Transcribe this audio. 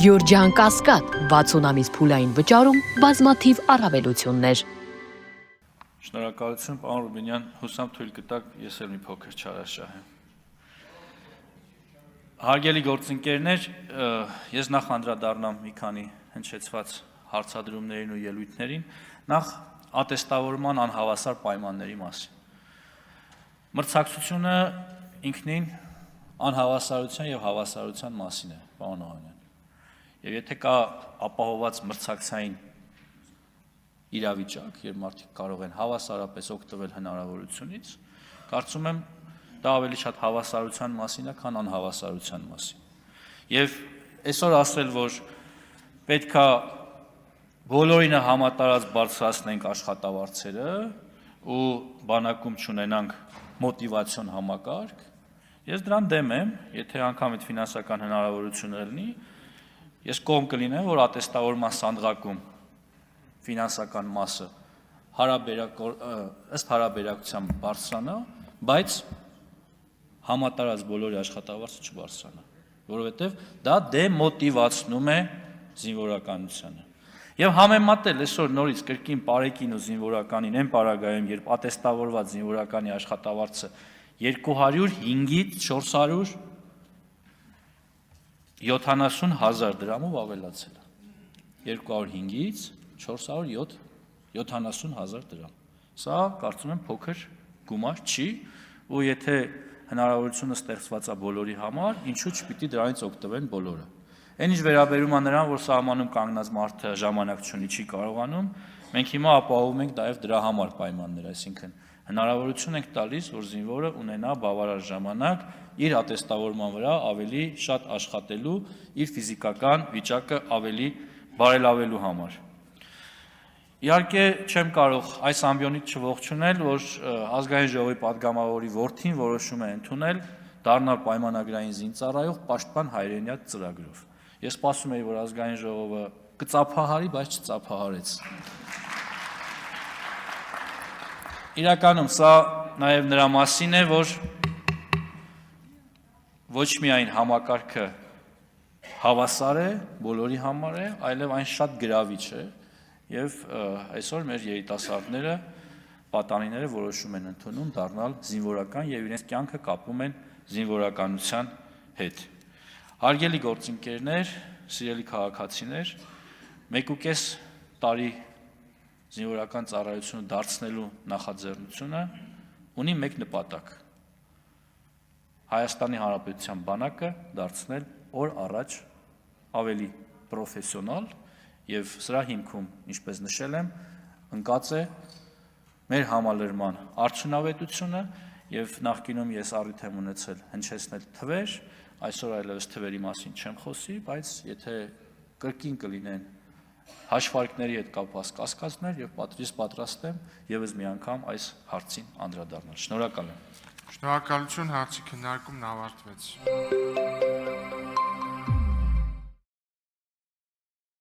Գյորջյան Կասկադ 60 ամիս փուլային վճարում բազմաթիվ առավելություններ։ Շնորհակալություն, պարոն Ռուբինյան, հուսամ թույլ կտաք, ես էլ մի փոքր չարաշահեմ։ Հարգելի գործընկերներ, ես նախ անդրադառնամ մի քանի հնչեցված հարցադրումներին ու ելույթներին, նախ ատեստավորման անհավասար պայմանների մասին։ Մրցակցությունը ինքնին անհավասարության եւ հավասարության մասին է, պարոն Օհանյան։ Եվ եթե կա ապահովված մրցակցային իրավիճակ, երբ մարդիկ կարող են հավասարապես օգտվել հնարավորությունից, կարծում եմ դա ավելի շատ հավասարության մասին է, քան անհավասարության մասին։ Եվ այսօր ասել, որ պետք է բոլորինը համատարած բարձրացնենք աշխատավարձերը ու բանակում չունենանք մոտիվացիոն համակարգ, ես դրան դեմ եմ, եթե անգամ այդ ֆինանսական հնարավորությունը լինի, ես կողմ կլինեմ, որ ատեստավորման սանդղակում ֆինանսական մասը ըստ հարաբերակցության բարձրանա, բայց համատարած բոլորի աշխատավարձը չբարձրանա, որովհետև դա դեմոտիվացնում է զինվորականությանը։ Եւ համեմատել այսօր նորից կրկին պարեկին ու զինվորականին այն պարագայում, երբ ատեստավորված զինվորականի աշխատավարձը 205-ից 470,000 դրամով ավելացել է։ 205-ից 470,000 դրամ։ Սա կարծում եմ փոքր գումար չի, ու եթե հնարավորությունը ստեղծված է բոլորի համար, ինչու՞ չպիտի դրանից օգտվեն բոլորը։ Այն ինչ վերաբերում է նրան, որ սահմանում կանգնած մարդը ժամանակ չունի, չի կարողանում, մենք հիմա ապահովում ենք նաև դրա համար պայմաններ, այսինքն հնարավորություն ենք տալիս, որ զինվորը ունենա բավարար ժամանակ իր ատեստավորման վրա ավելի շատ աշխատելու, իր ֆիզիկական վիճակը ավելի բարելավելու համար։ Իհարկե չեմ կարող այս ամբիոնից չողջունել, որ ազգային ժողովի падգամավորի որդին որոշում է ընդունել դառնալ պայմանագրային զինծառայող պաշտպան հայրենիաց ծրագրով։ Ես սպասում էի, որ ազգային ժողովը կծափահարի, բայց չծափահարեց։ Իրականում սա նաև նրա մասին է, որ ոչ միայն համակարգը հավասար է, բոլորի համար է, այլև այն շատ գրավիչ է, եւ այսօր մեր երիտասարդները, պատանիները որոշում են ընդունում դառնալ զինվորական եւ իրենց կյանքը կապում են զինվորականության հետ։ Հարգելի գործընկերներ, սիրելի քաղաքացիներ, 1.5 տարի զինվորական ծառայությունը դարձնելու նախաձեռնությունը ունի մեկ նպատակ՝ Հայաստանի Հանրապետության բանակը դարձնել օր առաջ ավելի պրոֆեսիոնալ եւ սրա հիմքում, ինչպես նշել եմ, ընկած է մեր համալրման արդյունավետությունը եւ նախկինում ես առիթ եմ ունեցել հնչեցնել թվեր, այսօր այլևս թվերի մասին չեմ խոսի, բայց եթե կրկին կլինեն հաշվարկների հետ կապված կասկածներ եւ պատրաստ եմ եւս մի անգամ այս հարցին անդրադառնալ։ Շնորհակալ եմ։ Շնորհակալություն, հարցի քննարկումն ավարտվեց։